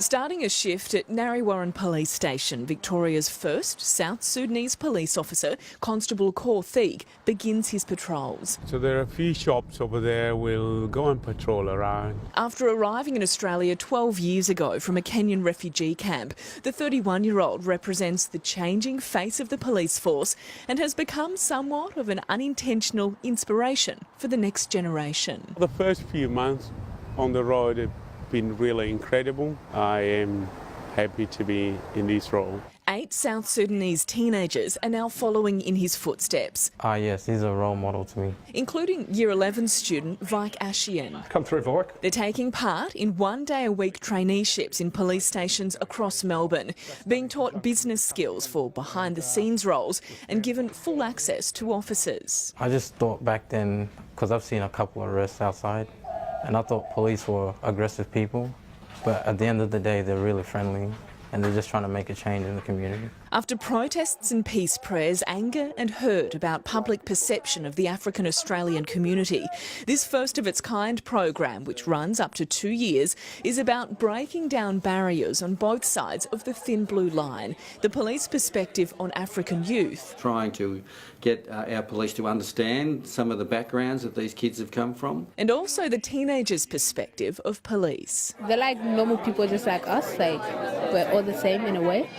Starting a shift at Narre Police Station, Victoria's first South-Sudanese police officer, Constable Kor Thieg, begins his patrols. So there are a few shops over there. We'll go and patrol around. After arriving in Australia 12 years ago from a Kenyan refugee camp, the 31-year-old represents the changing face of the police force and has become somewhat of an unintentional inspiration for the next generation. The first few months on the road have been really incredible. I am happy to be in this role. 8 South Sudanese teenagers are now following in his footsteps. Yes, he's a role model to me. Including Year 11 student Vike Ashian. Come through, Vike. They're taking part in one-day-a-week traineeships in police stations across Melbourne, being taught business skills for behind-the-scenes roles and given full access to officers. I just thought back then, because I've seen a couple of arrests outside, and I thought police were aggressive people, but at the end of the day, they're really friendly and they're just trying to make a change in the community. After protests and peace prayers, anger and hurt about public perception of the African Australian community, this first-of-its-kind program, which runs up to 2 years, is about breaking down barriers on both sides of the thin blue line, the police perspective on African youth. Trying to get our police to understand some of the backgrounds that these kids have come from. And also the teenagers' perspective of police. They're like normal people just like us, like we're all the same in a way.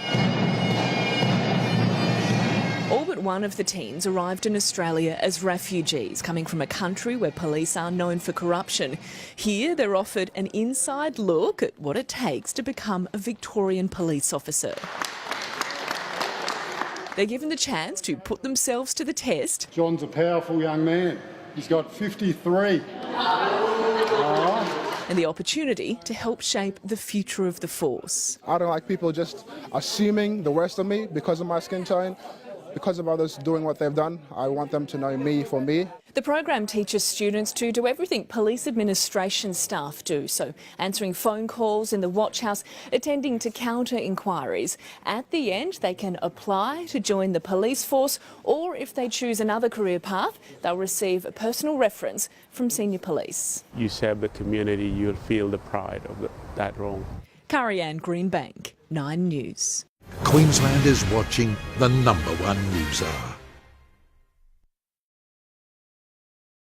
All but one of the teens arrived in Australia as refugees, coming from a country where police are known for corruption. Here they're offered an inside look at what it takes to become a Victorian police officer. They're given the chance to put themselves to the test. John's a powerful young man. He's got 53. And the opportunity to help shape the future of the force. I don't like people just assuming the worst of me because of my skin tone. Because of others doing what they've done, I want them to know me for me. The program teaches students to do everything police administration staff do, so answering phone calls in the watch house, attending to counter inquiries. At the end, they can apply to join the police force, or if they choose another career path, they'll receive a personal reference from senior police. You serve the community, you'll feel the pride of that role. Karianne Greenbank, 9 News. Queensland is watching the #1 news hour.